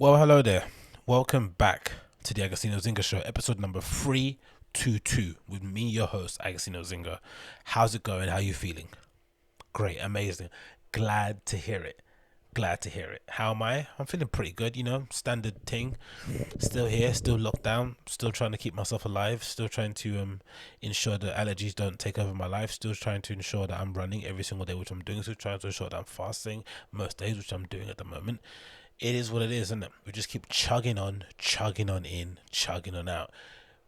Well, hello there. Welcome back to the Agostinho Zinga Show, episode number 322, with me, your host, Agostinho Zinga. How's it going? How you feeling? Great, amazing. Glad to hear it. Glad to hear it. How am I? I'm feeling pretty good, standard thing. Still here, still locked down, still trying to keep myself alive, still trying to ensure that allergies don't take over my life, still trying to ensure that I'm running every single day, which I'm doing, still trying to ensure that I'm fasting most days, which I'm doing at the moment. It is what it is, isn't it? We just keep chugging on in, chugging on out.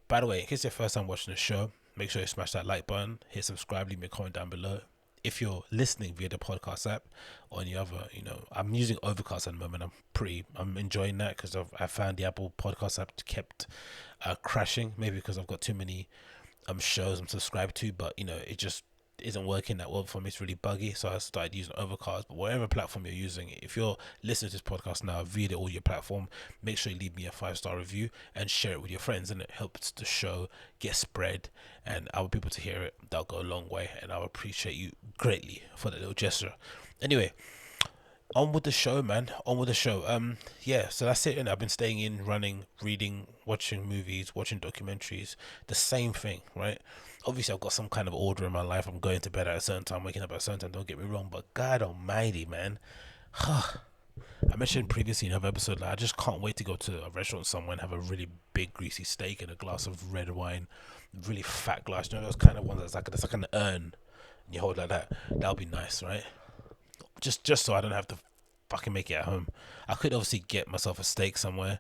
By the way, in case it's your first time watching the show, make sure you smash that like button, hit subscribe, leave me a comment down below. If you're listening via the podcast app or any other, I'm using Overcast at the moment. I'm enjoying that because I found the Apple Podcast app kept crashing. Maybe because I've got too many shows I'm subscribed to, but it just isn't working that well for me. It's really buggy, so I started using Overcast. But whatever platform you're using, if you're listening to this podcast now via the audio platform, make sure you leave me a 5-star review and share it with your friends, and it helps the show get spread and other people to hear it. That'll go a long way, and I'll appreciate you greatly for that little gesture. Anyway, on with the show, man. On with the show. Yeah, so that's it. And I've been staying in, running, reading, watching movies, watching documentaries. The same thing, right? Obviously, I've got some kind of order in my life. I'm going to bed at a certain time, waking up at a certain time. Don't get me wrong, but God Almighty, man. I mentioned previously in another episode, like, I just can't wait to go to a restaurant somewhere and have a really big greasy steak and a glass of red wine, really fat glass. You know those kind of ones that's like an urn, and you hold like that. That'll be nice, right? Just so I don't have to fucking make it at home. I could obviously get myself a steak somewhere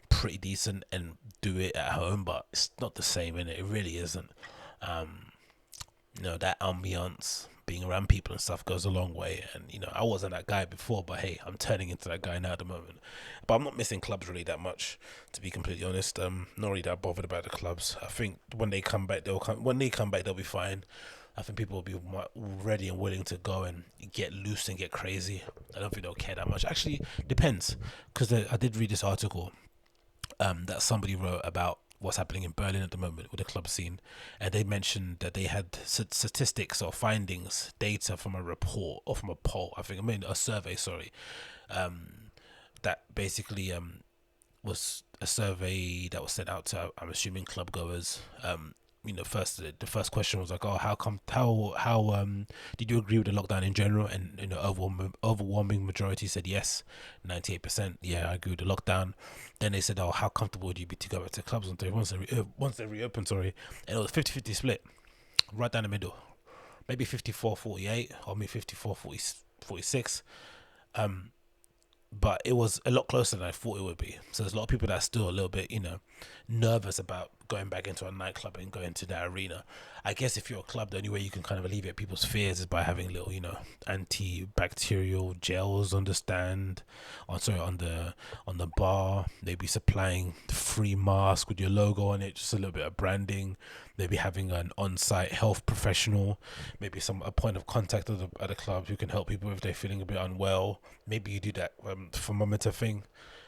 pretty decent and do it at home, but it's not the same, and it really isn't. Um, that ambiance, being around people and stuff goes a long way. And I wasn't that guy before, but hey, I'm turning into that guy now at the moment. But I'm not missing clubs really that much, to be completely honest. Not really that bothered about the clubs. I think when they come back, they'll be fine. I think people will be ready and willing to go and get loose and get crazy. I don't think they'll care that much. Actually, depends, because I did read this article that somebody wrote about what's happening in Berlin at the moment with the club scene, and they mentioned that they had statistics or findings, data from a report or from a poll. A survey. Sorry, that basically was a survey that was sent out to, I'm assuming, club goers. First the first question was like, oh, how did you agree with the lockdown in general? And overwhelming majority said yes, 98%. Yeah, I agree with the lockdown. Then they said, oh, how comfortable would you be to go back to clubs once they reopen? Sorry, and it was 50-50 split, right down the middle, maybe 54-48 or maybe 54-46. But it was a lot closer than I thought it would be. So there's a lot of people that are still a little bit, nervous about going back into a nightclub and going to that arena. I guess if you're a club, the only way you can kind of alleviate people's fears is by having little, antibacterial gels on the stand, on the bar. Maybe supplying free mask with your logo on it, just a little bit of branding. Maybe having an on-site health professional, maybe a point of contact at the club who can help people if they're feeling a bit unwell. Maybe you do that thermometer thing,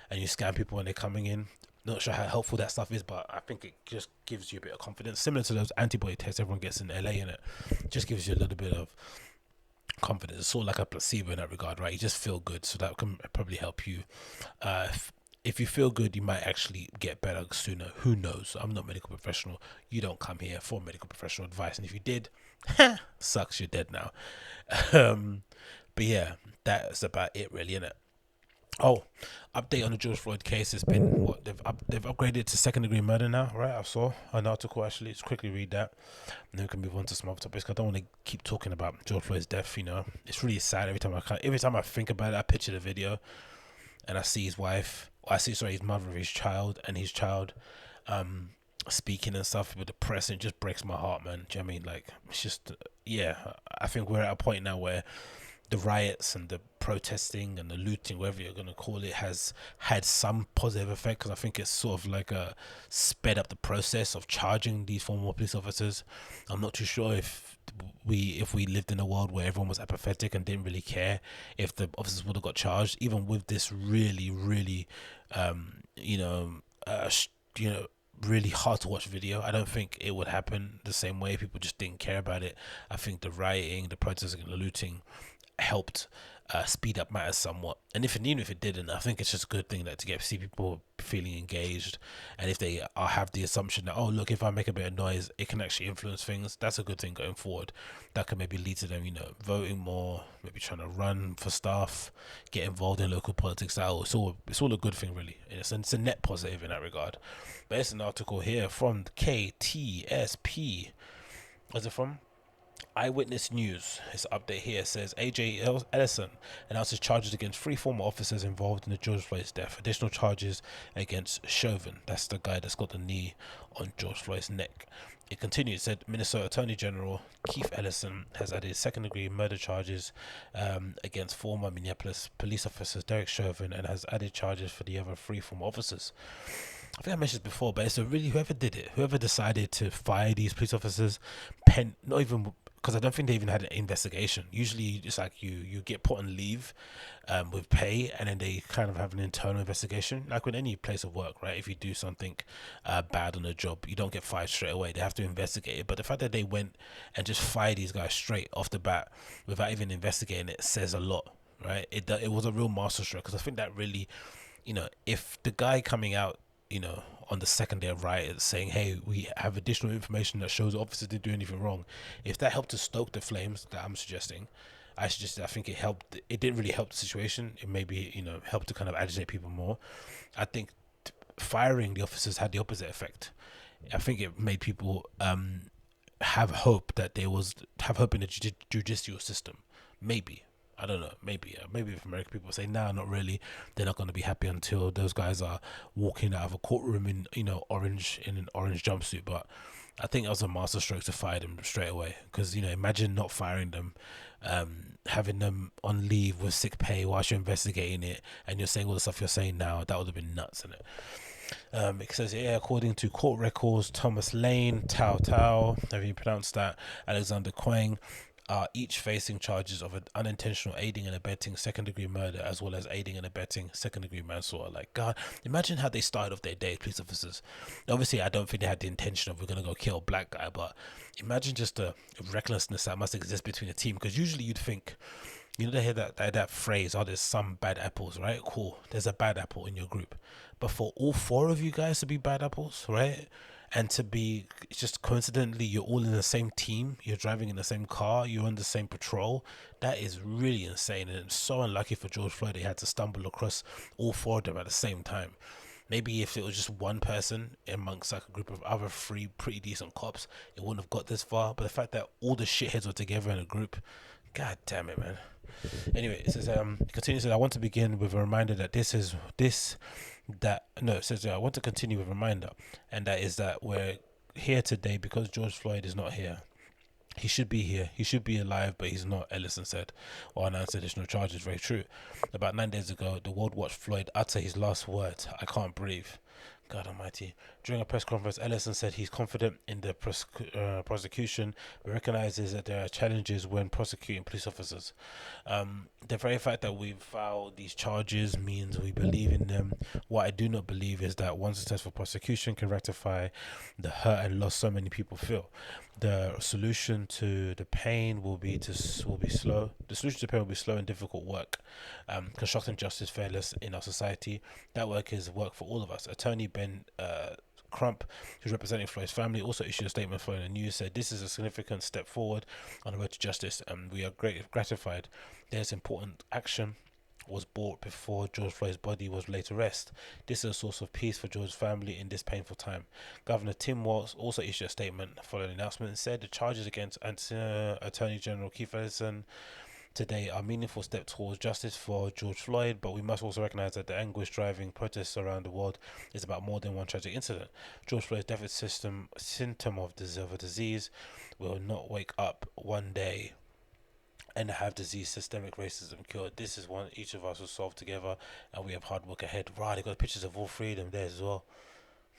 and you scan people when they're coming in. Not sure how helpful that stuff is, but I think it just gives you a bit of confidence, similar to those antibody tests everyone gets in LA. In it just gives you a little bit of confidence. It's sort of like a placebo in that regard, right? You just feel good, so that can probably help you. If you feel good, you might actually get better sooner. Who knows? I'm not a medical professional. You don't come here for medical professional advice, and if you did, sucks, you're dead now. But yeah, that's about it, really, innit? Oh, update on the George Floyd case. It's been what they've upgraded to second-degree murder now, right? I saw an article actually. Let's quickly read that, and then we can move on to some other topics. I don't want to keep talking about George Floyd's death. It's really sad every time I think about it. I picture the video, and I see his wife. His mother, his child, speaking and stuff with the press, and it just breaks my heart, man. Do you know what I mean? Like, it's just, yeah. I think we're at a point now where the riots and the protesting and the looting, whatever you're going to call it, has had some positive effect, because I think it's sort of like a sped up the process of charging these former police officers. I'm not too sure if we lived in a world where everyone was apathetic and didn't really care, if the officers would have got charged, even with this really, really, really hard to watch video. I don't think it would happen the same way. People just didn't care about it. I think the rioting, the protesting, and the looting helped speed up matters somewhat. And even if it didn't, I think it's just a good thing that to get see people feeling engaged, and if they have the assumption that, oh look, if I make a bit of noise, it can actually influence things. That's a good thing going forward. That can maybe lead to them, voting more, maybe trying to run for stuff, get involved in local politics. It's all a good thing, really. It's a net positive in that regard. But it's an article here from KTSP. Where's it from? Eyewitness News. His update here says AJ Ellison announces charges against three former officers involved in the George Floyd's death. Additional charges against Chauvin. That's the guy that's got the knee on George Floyd's neck. It continued, said Minnesota Attorney General Keith Ellison has added second-degree murder charges against former Minneapolis police officers Derek Chauvin, and has added charges for the other three former officers. I think I mentioned this before, but it's really whoever did it, whoever decided to fire these police officers, not even, because I don't think they even had an investigation. Usually, it's like you get put on leave with pay, and then they kind of have an internal investigation, like with any place of work, right? If you do something bad on a job, you don't get fired straight away. They have to investigate it. But the fact that they went and just fired these guys straight off the bat without even investigating it says a lot, right? It was a real masterstroke, because I think that really, if the guy coming out, on the second day of riot saying, hey, we have additional information that shows officers didn't do anything wrong, if that helped to stoke the flames that I'm suggesting, I think it helped. It didn't really help the situation. It maybe, helped to kind of agitate people more. I think firing the officers had the opposite effect. I think it made people have hope in the judicial system. Maybe. I don't know. Maybe if American people say, nah, not really, they're not going to be happy until those guys are walking out of a courtroom in an orange jumpsuit. But I think that was a masterstroke to fire them straight away. Because imagine not firing them, having them on leave with sick pay whilst you're investigating it, and you're saying all the stuff you're saying now. That would have been nuts, isn't it? It says, according to court records, Thomas Lane, Tao, have you pronounced that, Alexander Quang, are each facing charges of an unintentional aiding and abetting second-degree murder, as well as aiding and abetting second-degree manslaughter. Like, God, imagine how they started off their day, police officers. Obviously, I don't think they had the intention of, we're going to go kill a black guy, but imagine just the recklessness that must exist between a team, because usually you'd think, they hear that phrase, oh, there's some bad apples, right? Cool, there's a bad apple in your group. But for all four of you guys to be bad apples, right? And to be just coincidentally, you're all in the same team, you're driving in the same car, you're on the same patrol. That is really insane, and it's so unlucky for George Floyd. He had to stumble across all four of them at the same time. Maybe if it was just one person amongst like a group of other three pretty decent cops, it wouldn't have got this far. But the fact that all the shitheads were together in a group, god damn it, man. Anyway, it says, it continues, I want to begin with a reminder that it says, I want to continue with a reminder, and that is that we're here today because George Floyd is not here. He should be here. He should be alive, but he's not, Ellison said, or announced additional charges. Very true. About 9 days ago, the world watched Floyd utter his last words, I can't breathe. God almighty. During a press conference, Ellison said he's confident in the prosecution, but recognizes that there are challenges when prosecuting police officers. The very fact that we've filed these charges means we believe in them. What I do not believe is that one successful prosecution can rectify the hurt and loss so many people feel. The solution to the pain will be slow. The solution to pain will be slow and difficult work. Constructing justice, fairness in our society. That work is work for all of us. Attorney Ben Crump, who's representing Floyd's family, also issued a statement following the news, said this is a significant step forward on the road to justice, and we are gratified. There's important action was brought before George Floyd's body was laid to rest. This is a source of peace for George's family in this painful time. Governor Tim Walz also issued a statement following the announcement and said the charges against Attorney General Keith Ellison today are a meaningful step towards justice for George Floyd, but we must also recognize that the anguish driving protests around the world is about more than one tragic incident. George Floyd's death is symptom of a disease. We will not wake up one day and have disease, systemic racism cured. This is one each of us will solve together, and we have hard work ahead. Right, they got pictures of all three of them there as well.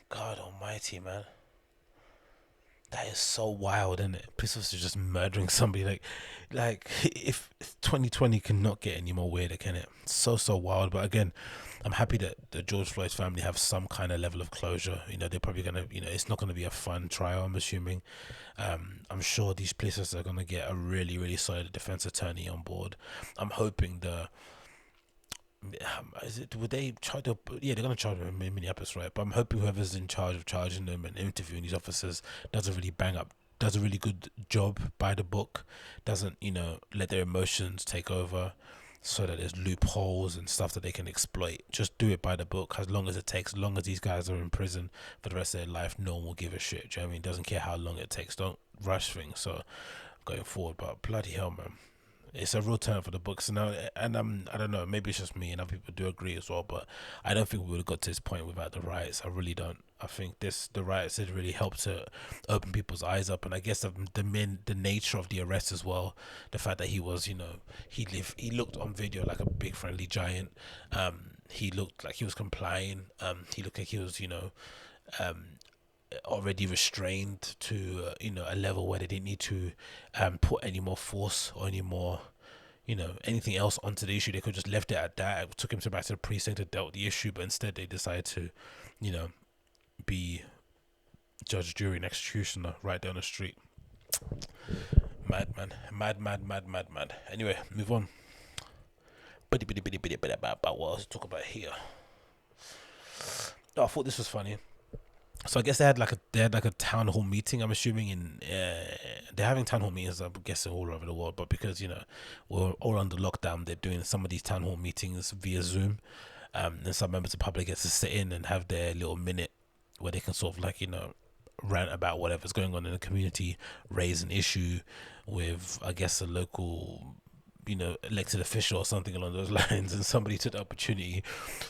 God almighty, man. That is so wild, isn't it? Police officers just murdering somebody. Like if 2020 cannot get any more weirder, can it? So wild. But again, I'm happy that the George Floyd's family have some kind of level of closure. You know, they're probably gonna, it's not gonna be a fun trial. I'm assuming. I'm sure these police officers are gonna get a really solid defense attorney on board. I'm hoping the is it would they try to yeah they're gonna charge them in Minneapolis, right? But I'm hoping whoever's in charge of charging them and interviewing these officers does a really good job by the book, doesn't let their emotions take over, so that there's loopholes and stuff that they can exploit. Just do it by the book, as long as it takes. As long as these guys are in prison for the rest of their life, no one will give a shit. Do you know what I mean? Doesn't care how long it takes. Don't rush things. So going forward, but bloody hell, man, it's a real turn for the books now. And I don't know, maybe it's just me and other people do agree as well, but I don't think we would have got to this point without the riots. I really don't. I think the riots has really helped to open people's eyes up, and I guess the nature of the arrest as well, the fact that he was, he looked on video like a big friendly giant. He looked like he was complying. He looked like he was, um already restrained to a level where they didn't need to put any more force or any more anything else onto the issue. They could just left it at that. It took him back to the precinct to dealt with the issue, but instead they decided to you know be judge, jury, and executioner right down the street. Mad, man, mad. Anyway, move on. About what else to talk about here? Oh, I thought this was funny. So I guess they had like a town hall meeting. I'm assuming they're having town hall meetings. I'm guessing all over the world, but because we're all under lockdown, they're doing some of these town hall meetings via Zoom. And some members of the public get to sit in and have their little minute where they can sort of like rant about whatever's going on in the community, raise an issue with I guess a local elected official or something along those lines, and somebody took the opportunity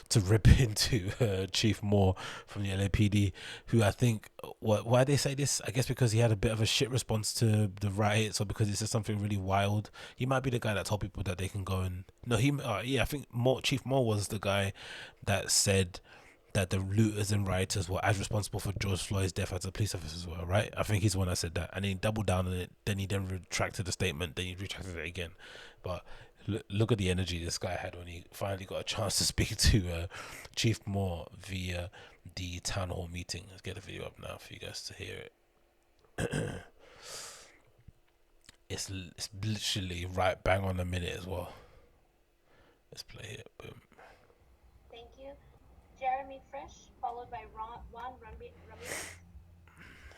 to rip into Chief Moore from the LAPD, who I think, why they say this, I guess because he had a bit of a shit response to the riots, or because he said something really wild. He might be the guy that told people that they can go and no, I think Chief Moore was the guy that said that the looters and rioters were as responsible for George Floyd's death as the police officers were, right? I think he's the one that said that, and then he doubled down on it. Then he retracted the statement. Then he retracted it again. But look at the energy this guy had when he finally got a chance to speak to Chief Moore via the town hall meeting. Let's get the video up now for you guys to hear it. It's literally right bang on a minute as well. Let's play it. Boom. Thank you. Jeremy Fresh, followed by Juan Ramirez.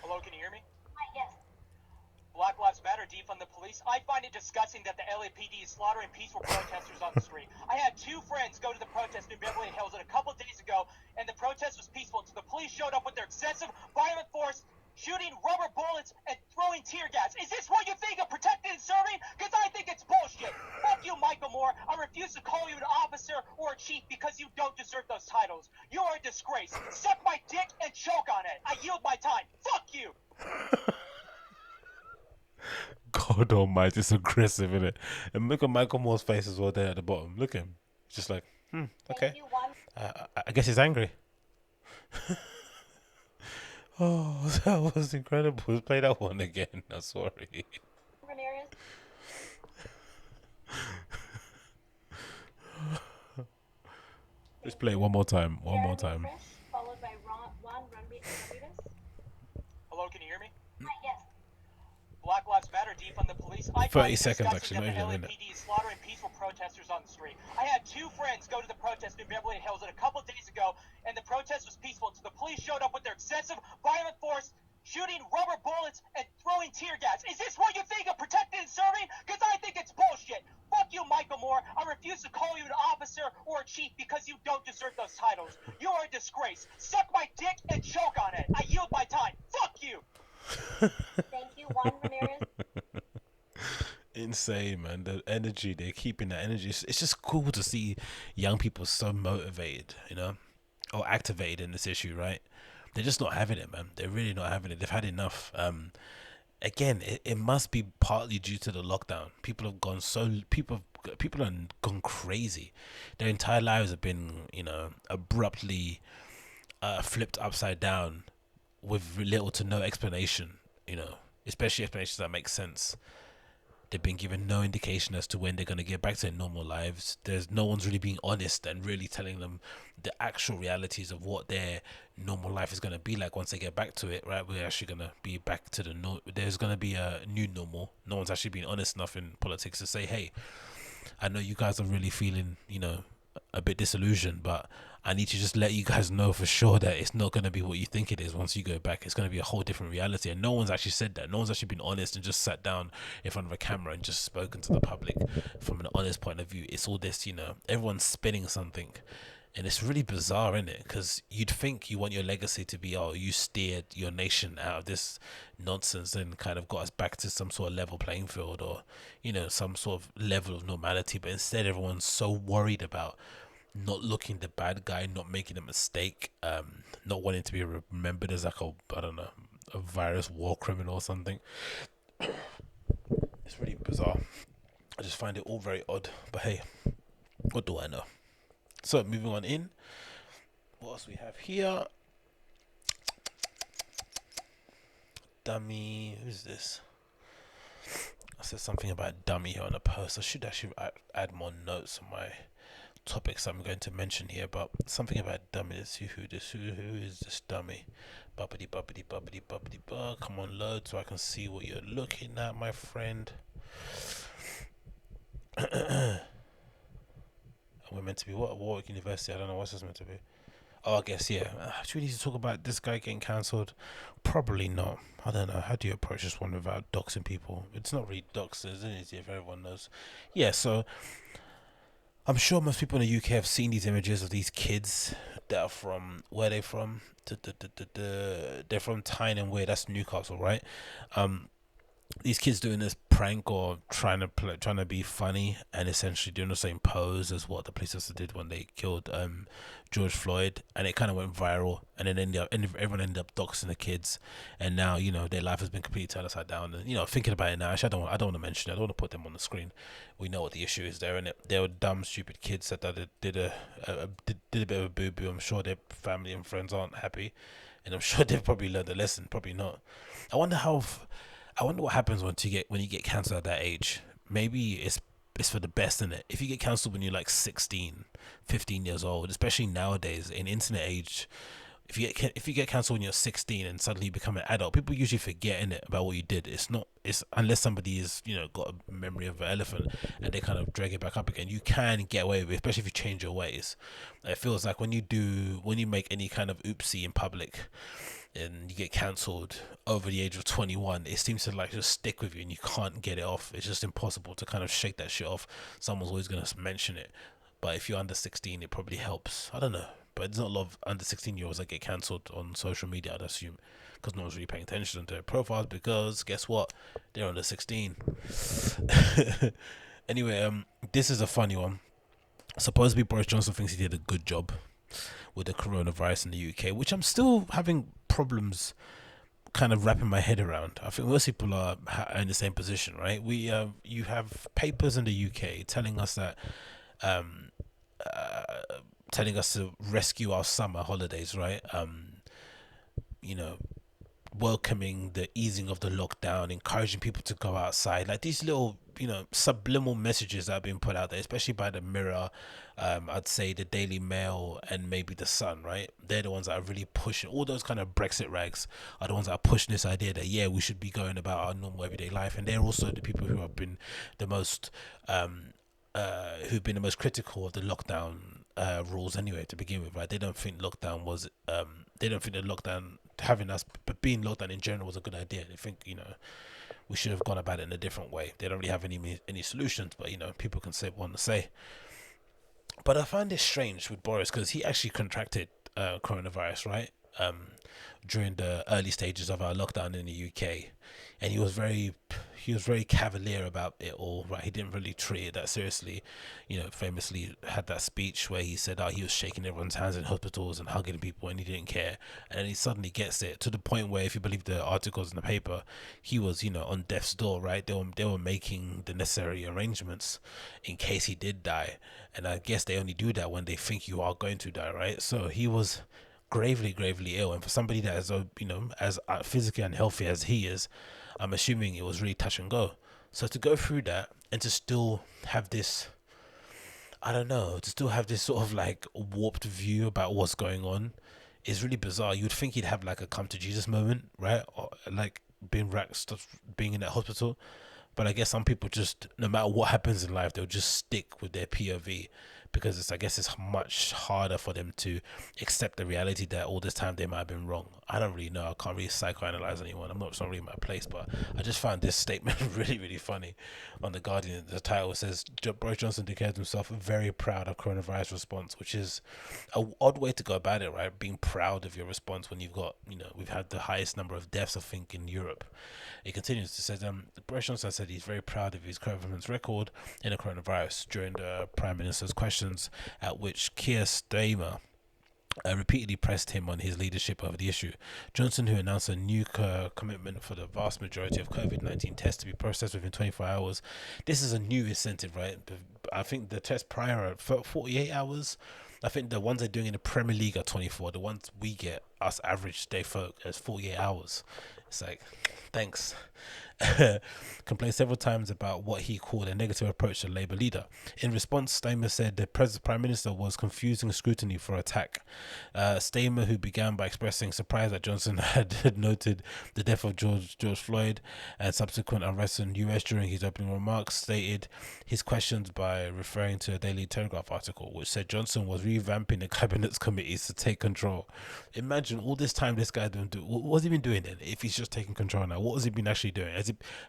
Hello, can you hear me? Hi, yes. Black Lives Matter, defund the police. I find it disgusting that the LAPD is slaughtering peaceful protesters on the street. I had two friends go to the protest in Beverly Hills a couple days ago, and the protest was peaceful until the police showed up with their excessive violent force, shooting rubber bullets and throwing tear gas. Is this what you think of protecting and serving? Because I think it's bullshit. Fuck you, Michael Moore. I refuse to call you an officer or a chief because you don't deserve those titles. You are a disgrace. Suck my dick and choke on it. I yield my time. Fuck you. God almighty, it's aggressive, isn't it? And look at Michael Moore's face as well there at the bottom. Look at him. It's just like, okay. I guess he's angry. Oh, that was incredible. Let's play that one again. I'm sorry. Ramirez. Let's play it one more time. Jeremy Fresh, followed by Juan Ramirez. Hello, can you hear me? Hi, yes. Black Lives Matter, defund the police. I 30 find it seconds, disgusting actually, that not the even a minute. LAPD is slaughtering peaceful protesters on the street. I had two friends go to the protest in Beverly Hills a couple days ago, and the protest was peaceful until the police showed up with their excessive violent force, shooting rubber bullets and throwing tear gas. Is this what you think of protecting and serving? Because I think it's bullshit. Fuck you, Michael Moore. I refuse to call you an officer or a chief because you don't deserve those titles. You are a disgrace. Suck my dick and choke on it. I yield my time. Fuck you. Thank you, Juan Ramirez. Insane, man. The energy, they're keeping that energy. It's just cool to see young people so motivated, or activated in this issue, right? They're just not having it, man. They're really not having it. They've had enough. Again, it must be partly due to the lockdown. People have gone crazy. Their entire lives have been, abruptly flipped upside down with little to no explanation. you know, especially explanations that make sense. They've been given no indication as to when they're going to get back to their normal lives. There's no one's really being honest and really telling them the actual realities of what their normal life is going to be like once they get back to it, right? We're actually going to be back to the there's going to be a new normal. No one's actually been honest enough in politics to say, hey, I know you guys are really feeling, a bit disillusioned, but I need to just let you guys know for sure that it's not going to be what you think it is once you go back. It's going to be a whole different reality. And no one's actually said that. No one's actually been honest and just sat down in front of a camera and just spoken to the public from an honest point of view. It's all this, everyone's spinning something. And it's really bizarre, isn't it? Because you'd think you want your legacy to be, oh, you steered your nation out of this nonsense and kind of got us back to some sort of level playing field, or, some sort of level of normality. But instead, everyone's so worried about not looking the bad guy, not making a mistake, not wanting to be remembered as like a virus war criminal or something. It's really bizarre. I just find it all very odd. But hey, what do I know? So moving on in. What else we have here? Dummy. Who's this? I said something about dummy here on a post. I should actually add more notes on my topics I'm going to mention here, but something about dummy. Let's see who is this dummy. Bubbity bubbity bubbity bubbity bub. Come on, load so I can see what you're looking at, my friend. We're meant to be what? Warwick University. I don't know what's this meant to be. Oh, I guess, yeah. Do we need to talk about this guy getting cancelled? Probably not. I don't know. How do you approach this one without doxing people? It's not really doxing, is it? If everyone knows. Yeah, so I'm sure most people in the UK have seen these images of these kids that are from, where are they from? They're from Tyne and Wear. That's Newcastle, right? These kids doing this prank or trying to be funny and essentially doing the same pose as what the police officer did when they killed George Floyd, and it kind of went viral, and then everyone ended up doxing the kids, and now their life has been completely turned upside down. And thinking about it now, actually, I don't want to mention it. I don't want to put them on the screen. We know what the issue is there, and they were dumb, stupid kids that did a bit of a boo boo. I'm sure their family and friends aren't happy, and I'm sure they've probably learned a lesson. Probably not. I wonder what happens when you get cancelled at that age. Maybe it's for the best, in it. If you get cancelled when you're like 16, 15 years old, especially nowadays in internet age, if you get cancelled when you're 16 and suddenly you become an adult, people usually forget in it about what you did. It's unless somebody is got a memory of an elephant and they kind of drag it back up again. You can get away with it, especially if you change your ways. It feels like when you make any kind of oopsie in public and you get cancelled over the age of 21, it seems to just stick with you and you can't get it off. It's just impossible to kind of shake that shit off. Someone's always going to mention it. But if you're under 16, it probably helps. I don't know. But there's not a lot of under 16-year-olds that get cancelled on social media, I'd assume, because no one's really paying attention to their profiles, because guess what? They're under 16. Anyway, this is a funny one. Supposedly Boris Johnson thinks he did a good job with the coronavirus in the UK, which I'm still having problems kind of wrapping my head around. I think most people are in the same position, right? You have papers in the UK telling us that telling us to rescue our summer holidays, right? Welcoming the easing of the lockdown, encouraging people to go outside, like these little subliminal messages that have been put out there, especially by the Mirror, I'd say the Daily Mail, and maybe the Sun, right? They're the ones that are really pushing. All those kind of Brexit rags are the ones that are pushing this idea that we should be going about our normal everyday life, and they're also the people who have been the most who've been the most critical of the lockdown rules anyway to begin with, right? They don't think lockdown was they don't think the lockdown having us, but being locked down in general was a good idea. They think we should have gone about it in a different way. They don't really have any solutions, but people can say what they want to say. But I find this strange with Boris because he actually contracted coronavirus, right? During the early stages of our lockdown in the UK, and he was very cavalier about it all, right? He didn't really treat it that seriously. Famously had that speech where he said he was shaking everyone's hands in hospitals and hugging people, and he didn't care. And then he suddenly gets it to the point where, if you believe the articles in the paper, he was on death's door, right? They were making the necessary arrangements in case he did die, and I guess they only do that when they think you are going to die, right? So he was gravely, gravely ill. And for somebody that is, as physically unhealthy as he is, I'm assuming it was really touch and go. So to go through that and to still have this, I don't know, to still have this sort of like warped view about what's going on is really bizarre. You'd think he'd have like a come to Jesus moment, right? Or like being in that hospital. But I guess some people just, no matter what happens in life, they'll just stick with their POV because I guess it's much harder for them to accept the reality that all this time they might have been wrong. I don't really know. I can't really psychoanalyze anyone. It's not really my place, but I just found this statement really, really funny on The Guardian. The title says, Boris Johnson declares himself very proud of coronavirus response, which is an odd way to go about it, right? Being proud of your response when you've got, we've had the highest number of deaths, I think, in Europe. It continues to say, Boris Johnson said he's very proud of his government's record in the coronavirus during the Prime Minister's questions, at which Keir Starmer repeatedly pressed him on his leadership over the issue. Johnson, who announced a new commitment for the vast majority of COVID-19 tests to be processed within 24 hours. This is a new incentive, right? I think the test prior are 48 hours. I think the ones they're doing in the Premier League are 24. The ones we get, us average day folk, is 48 hours. It's like, thanks. Complained several times about what he called a negative approach to Labour leader. In response, Starmer said the Prime Minister was confusing scrutiny for attack. Starmer, who began by expressing surprise that Johnson had noted the death of George Floyd and subsequent arrests in the US during his opening remarks, stated his questions by referring to a Daily Telegraph article which said Johnson was revamping the cabinet's committees to take control. Imagine all this time this guy's been doing. What has he been doing then? If he's just taking control now, what has he been actually doing?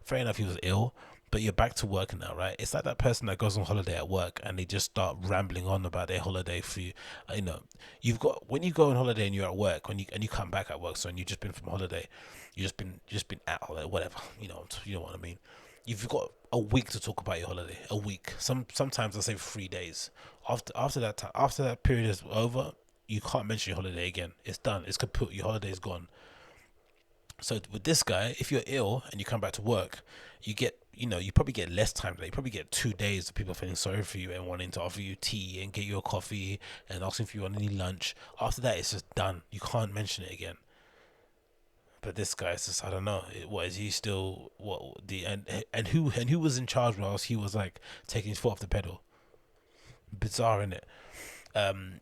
Fair enough, he was ill, but you're back to work now, right? It's like that person that goes on holiday at work and they just start rambling on about their holiday for you. You've got, when you go on holiday and you're at work, when you come back at work, so and you've just been from holiday, you just been at holiday, whatever, you know what I mean. You've got a week to talk about your holiday. A week. Sometimes I say 3 days. After that period is over, you can't mention your holiday again. It's done. It's kaput. Your holiday is gone. So with this guy, if you're ill and you come back to work, you probably get less time. You probably get 2 days of people feeling sorry for you and wanting to offer you tea and get you a coffee and asking if you want any lunch. After that, it's just done. You can't mention it again. But this guy is just, I don't know. What is he still? And who was in charge whilst he was like taking his foot off the pedal? Bizarre, isn't it?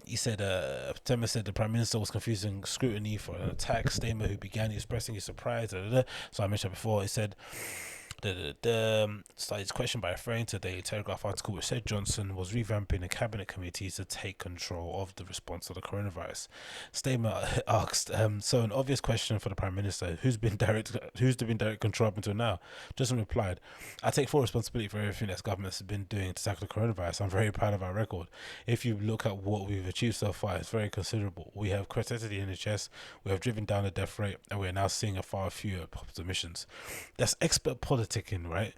He said, Starmer said the Prime Minister was confusing scrutiny for an attack. Starmer, who began expressing his surprise, so I mentioned before, he said, started his question by referring to the Telegraph article which said Johnson was revamping the cabinet committees to take control of the response to the coronavirus. Starmer asked, so an obvious question for the Prime Minister, who's been direct control up until now? Johnson replied, I take full responsibility for everything that government has been doing to tackle the coronavirus. I'm very proud of our record. If you look at what we've achieved so far, it's very considerable. We have protected the NHS, we have driven down the death rate, and we are now seeing a far fewer admissions. That's expert politicking, right?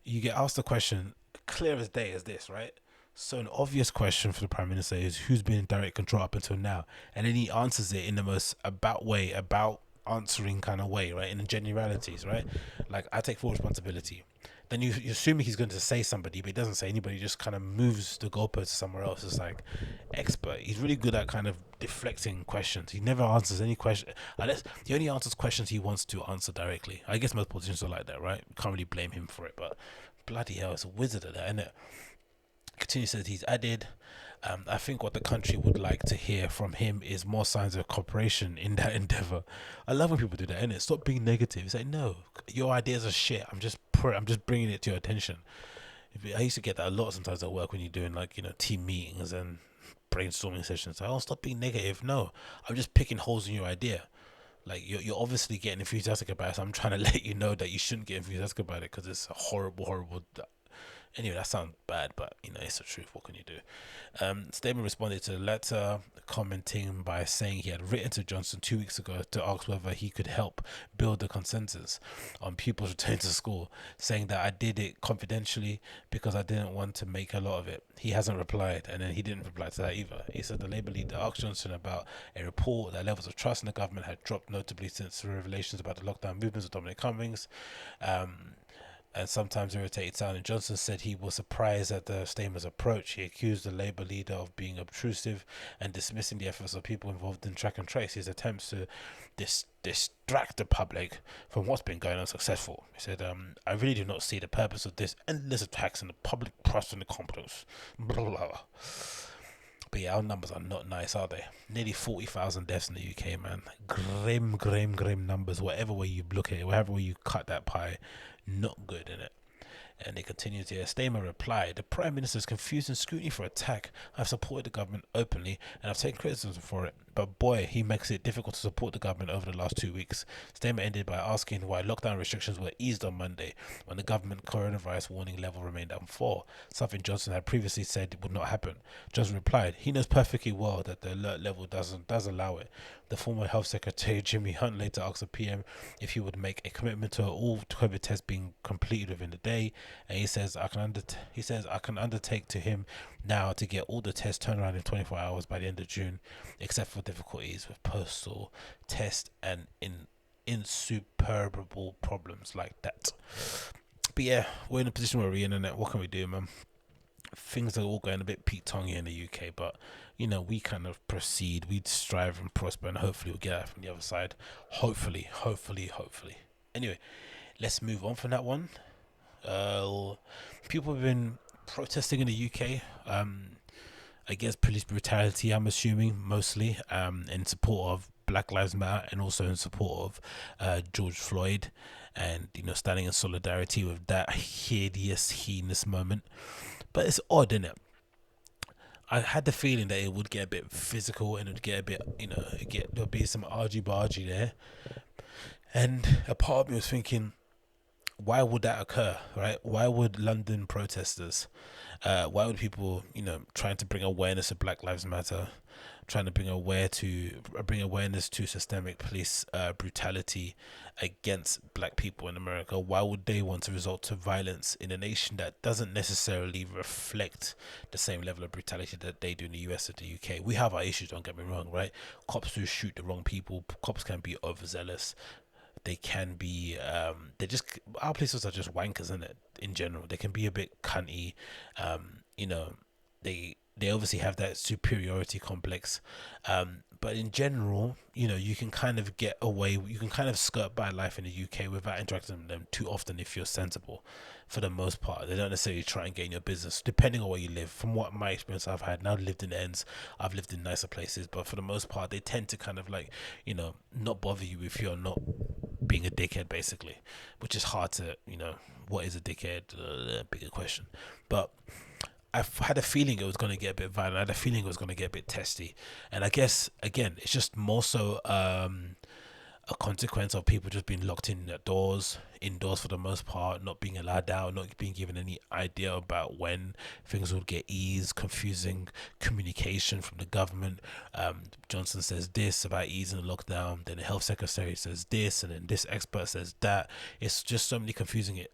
You get asked a question clear as day as this, right? So an obvious question for the Prime Minister is who's been in direct control up until now, and then he answers it in the most about answering kind of way, right? In the generalities, right? Like, I take full responsibility. Then you assume he's going to say somebody, but he doesn't say anybody. He just kind of moves the goalpost somewhere else. It's like expert. He's really good at kind of deflecting questions. He never answers any question unless he only answers questions he wants to answer directly. I guess most politicians are like that, right? Can't really blame him for it, but bloody hell, it's a wizard at that, isn't it? Continue, says he's added, I think what the country would like to hear from him is more signs of cooperation in that endeavor. I love when people do that, innit? Stop being negative. It's like, no, your ideas are shit. I'm just bringing it to your attention. I used to get that a lot sometimes at work when you're doing team meetings and brainstorming sessions. Like, oh, stop being negative. No, I'm just picking holes in your idea. Like, you're obviously getting enthusiastic about it. So I'm trying to let you know that you shouldn't get enthusiastic about it because it's a horrible. Anyway, that sounds bad, but it's the truth. What can you do? Starmer responded to the letter, commenting by saying he had written to Johnson 2 weeks ago to ask whether he could help build the consensus on pupils returning to school, saying that I did it confidentially because I didn't want to make a lot of it. He hasn't replied, and then he didn't reply to that either. He said the Labour leader asked Johnson about a report that levels of trust in the government had dropped notably since the revelations about the lockdown movements of Dominic Cummings. and sometimes irritated sounding. Johnson said he was surprised at the statement's approach. He accused the Labour leader of being obtrusive and dismissing the efforts of people involved in track and trace. His attempts to distract the public from what's been going on successful. He said, I really do not see the purpose of this endless attacks on the public trust and the competence. Blah, blah, blah. But yeah, our numbers are not nice, are they? Nearly 40,000 deaths in the UK, man. Grim numbers. Whatever way you look at it, whatever way you cut that pie, not good, innit? And they continued here. Stamer replied, the Prime Minister is confused and scrutiny for attack. I've supported the government openly and I've taken criticism for it. But boy, he makes it difficult to support the government over the last 2 weeks. Stamer ended by asking why lockdown restrictions were eased on Monday when the government coronavirus warning level remained on 4, something Johnson had previously said would not happen. Johnson replied, he knows perfectly well that the alert level does allow it. The former Health Secretary Jimmy Hunt later asked the PM if he would make a commitment to all COVID tests being completed within the day, and he says I can undertake to him now to get all the tests turned around in 24 hours by the end of June, except for difficulties with postal test and insuperable problems like that. But yeah, we're in a position where we're in, and what can we do, man? Things are all going a bit Pete-tongy in the UK, but you know, we kind of proceed, we strive and prosper, and hopefully we'll get out from the other side. Hopefully. Anyway, let's move on from that one. People have been protesting in the UK against police brutality, I'm assuming, mostly in support of Black Lives Matter and also in support of George Floyd, and you know, standing in solidarity with that heinous moment. But it's odd, isn't it? I had the feeling that it would get a bit physical and it would get a bit, you know, there'll be some argy-bargy there. And a part of me was thinking, why would that occur, right? Why would London protesters, why would people, you know, trying to bring awareness of Black Lives Matter, trying to bring awareness to systemic police brutality against black people in America, why would they want to resort to violence in a nation that doesn't necessarily reflect the same level of brutality that they do in the US or the UK? We have our issues, don't get me wrong, right? Cops do shoot the wrong people. Cops can be overzealous. They can be our police are just wankers, isn't it? In general, they can be a bit cunty. You know, they obviously have that superiority complex, but in general, you know, you can kind of get away, you can kind of skirt by life in the UK without interacting with them too often if you're sensible. For the most part, they don't necessarily try and get in your business, depending on where you live. From what my experience I've had, now I've lived in ends, I've lived in nicer places, but for the most part, they tend to kind of like, you know, not bother you if you're not being a dickhead, basically, which is hard to, you know, what is a dickhead? Bigger question. But I had a feeling it was going to get a bit violent. I had a feeling it was going to get a bit testy. And I guess, again, it's just more so a consequence of people just being locked indoors for the most part, not being allowed out, not being given any idea about when things would get eased, confusing communication from the government. Johnson says this about easing the lockdown, then the health secretary says this, and then this expert says that. It's just so many confusing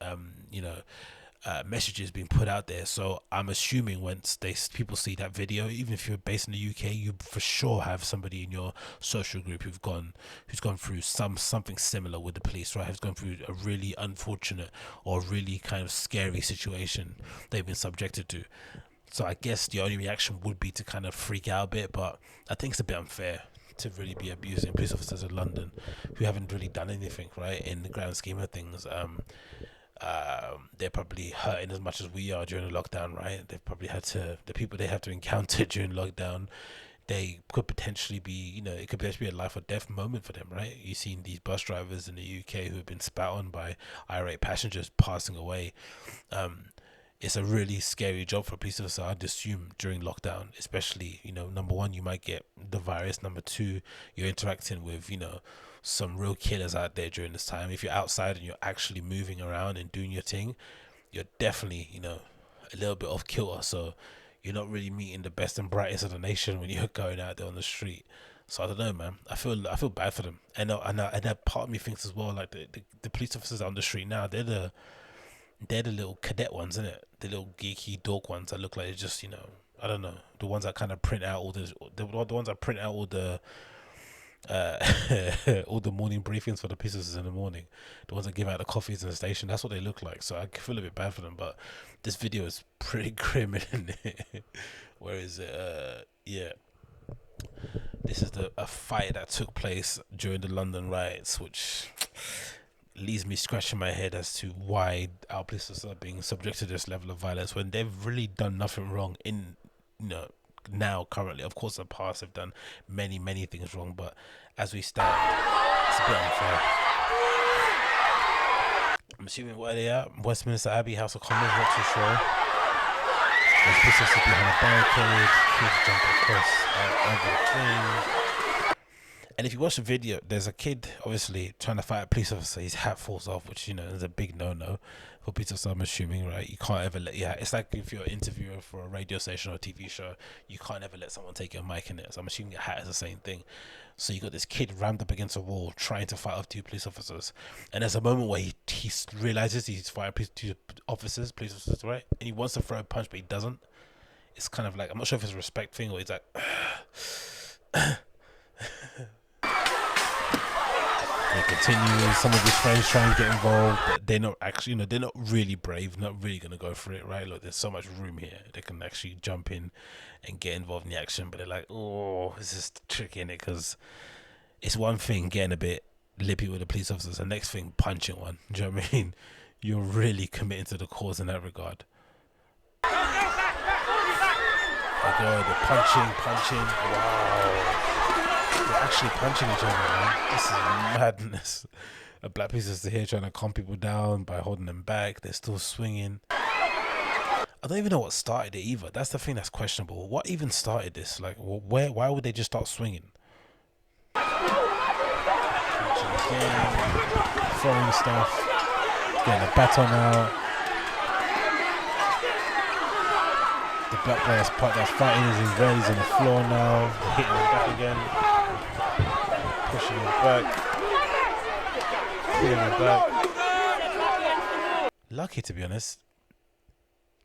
messages being put out there. So I'm assuming once people see that video, even if you're based in the UK, you for sure have somebody in your social group who's gone through something similar with the police, right? Has gone through a really unfortunate or really kind of scary situation they've been subjected to. So I guess the only reaction would be to kind of freak out a bit, but I think it's a bit unfair to really be abusing police officers in London who haven't really done anything, right? In the grand scheme of things, they're probably hurting as much as we are during the lockdown, right? They've probably the people they have to encounter during lockdown, they could potentially be, you know, it could potentially be a life or death moment for them, right? You've seen these bus drivers in the UK who have been spat on by irate passengers passing away. It's a really scary job for a police officer, I'd assume, during lockdown, especially, you know, number one, you might get the virus. Number two, you're interacting with, you know, some real killers out there during this time. If you're outside and you're actually moving around and doing your thing, you're definitely, you know, a little bit off kilter. So you're not really meeting the best and brightest of the nation when you're going out there on the street. So I don't know, man. I feel bad for them, and that part of me thinks as well, like the police officers on the street now, they're the little cadet ones, isn't it? The little geeky dork ones that look like they're just, you know, I don't know, the ones that kind of print out all the ones that print out all the uh, all the morning briefings for the police officers in the morning, the ones that give out the coffees in the station. That's what they look like. So I feel a bit bad for them. But this video is pretty grim, isn't it? Where is it? Yeah, this is a fight that took place during the London riots, which leaves me scratching my head as to why our police officers are being subject to this level of violence when they've really done nothing wrong in, you know, now currently. Of course, in the past they've done many things wrong, but as we stand, it's a bit unfair. I'm assuming where they at, Westminster Abbey, House of Commons, not too sure. There's police officers behind a barricade, kids jump across over the thing. And if you watch the video, there's a kid obviously trying to fight a police officer. His hat falls off, which, you know, is a big no-no for police officers, I'm assuming, right? You can't ever let, yeah, it's like if you're an interviewer for a radio station or a TV show, you can't ever let someone take your mic in it. So I'm assuming your hat is the same thing. So you got this kid rammed up against a wall trying to fight off two police officers. And there's a moment where he realizes he's fighting police officers, right? And he wants to throw a punch, but he doesn't. It's kind of like, I'm not sure if it's a respect thing or he's like, they continue. Some of his friends try and get involved, but they're not actually, you know, they're not really brave, not really gonna go for it, right? Look, there's so much room here. They can actually jump in and get involved in the action, but they're like, oh, this is tricky, innit? Because it's one thing getting a bit lippy with the police officers, the next thing punching one. Do you know what I mean? You're really committing to the cause in that regard. Like, the punching, wow. They're actually punching each other, man. This is madness. A black police officer here trying to calm people down by holding them back. They're still swinging. I don't even know what started it either. That's the thing that's questionable. What even started this? Like, why would they just start swinging? Punching again, throwing stuff, getting a baton out. The black guy that's fighting is in red. He's on the floor now. They're hitting him back again. Pushing him back. Pulling him back. Lucky, to be honest.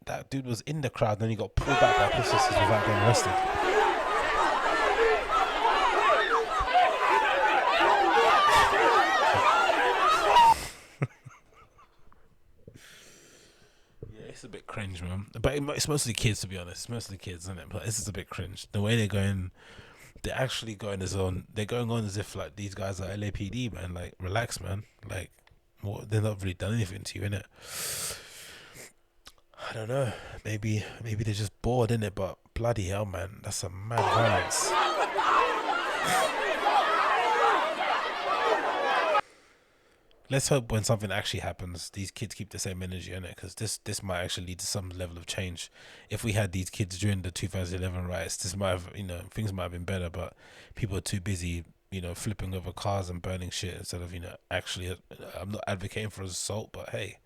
That dude was in the crowd and then he got pulled back by police officers without getting arrested. It's a bit cringe, man. But it's mostly kids, to be honest. It's mostly kids, isn't it? But this is a bit cringe. The way they're actually going they're going on as if like these guys are LAPD, man. Like, relax, man. Like, what? They're not really done anything to you, innit? I don't know. Maybe they're just bored, innit? But bloody hell, man, that's some mad violence. Let's hope when something actually happens, these kids keep the same energy in it, because this might actually lead to some level of change. If we had these kids during the 2011 riots, this might have, you know, things might have been better, but people are too busy, you know, flipping over cars and burning shit instead of, you know, actually, I'm not advocating for assault, but hey,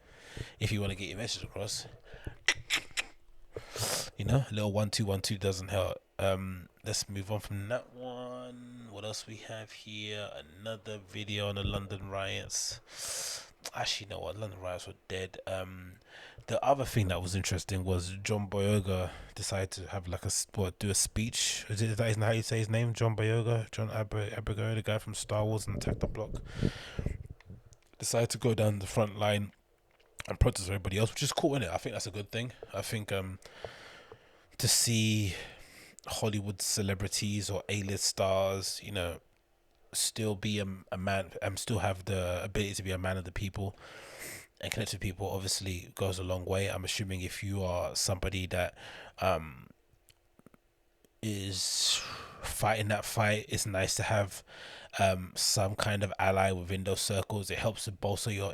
if you want to get your message across, you know, a little 1-2-1-2 doesn't help. Let's move on from that one. What else we have here? Another video on the London riots. Actually, you know what? London riots were dead. The other thing that was interesting was John Boyega decided to have like do a speech. Is that how you say his name? John Boyega, John Abigail, the guy from Star Wars and Attack the Block. Decided to go down the front line and protest everybody else, which is cool, isn't it? I think that's a good thing. I think to see Hollywood celebrities or A-list stars, you know, still be a man and still have the ability to be a man of the people and connect with people, obviously goes a long way. I'm assuming if you are somebody that is fighting that fight, it's nice to have some kind of ally within those circles. It helps to bolster your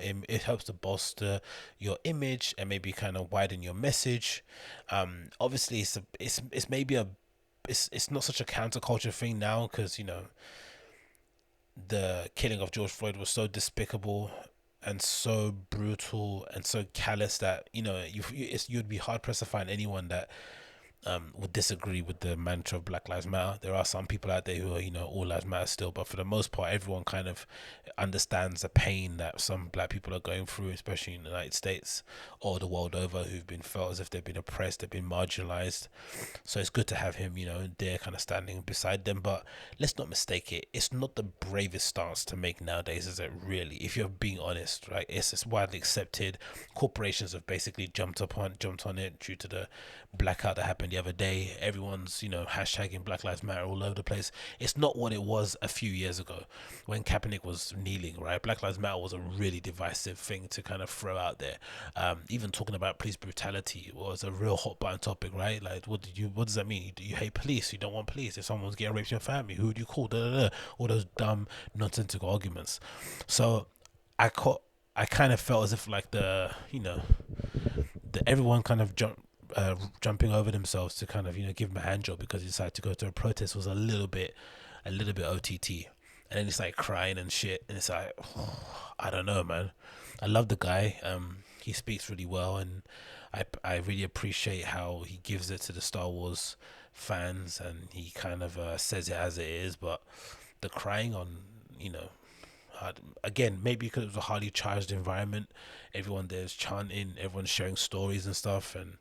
image and maybe kind of widen your message. Obviously it's maybe it's not such a counterculture thing now, because, you know, the killing of George Floyd was so despicable and so brutal and so callous that, you know, you'd be hard pressed to find anyone that would disagree with the mantra of Black Lives Matter. There are some people out there who are, all lives matter still, but for the most part, everyone kind of understands the pain that some black people are going through, especially in the United States or the world over, who've been felt as if they've been oppressed, they've been marginalized. So it's good to have him, there kind of standing beside them. But let's not mistake it. It's not the bravest stance to make nowadays, is it really? If you're being honest, right? It's widely accepted. Corporations have basically jumped on it due to the blackout that happened the other day. Everyone's, hashtagging Black Lives Matter all over the place. It's not what it was a few years ago when Kaepernick was kneeling, right? Black Lives Matter was a really divisive thing to kind of throw out there. Even talking about police brutality was a real hot button topic, right? Like, what does that mean? Do you hate police? You don't want police? If someone's getting raped in your family, who do you call? All those dumb, nonsensical arguments. So I kind of felt as if like everyone kind of jumping over themselves to kind of give him a hand job because he decided to go to a protest was a little bit OTT. And then he's like crying and shit, and it's like, I don't know, man. I love the guy. He speaks really well, and I really appreciate how he gives it to the Star Wars fans, and he kind of says it as it is. But the crying on, again, maybe because it was a highly charged environment, everyone there's chanting, everyone's sharing stories and stuff, and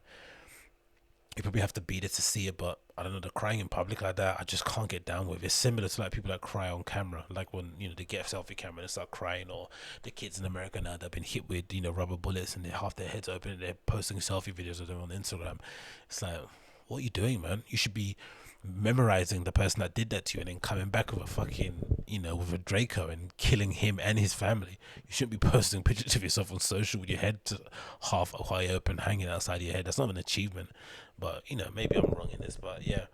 you probably have to be there to see it. But I don't know, the crying in public like that, I just can't get down with. It's similar to like people that cry on camera, like when they get a selfie camera and start crying, or the kids in America now that have been hit with rubber bullets and they half their heads open and they're posting selfie videos of them on Instagram. It's like, what are you doing, man? You should be memorizing the person that did that to you and then coming back with a fucking with a Draco and killing him and his family. You shouldn't be posting pictures of yourself on social with your head half wide open hanging outside your head. That's not an achievement. But maybe I'm wrong in this, but yeah,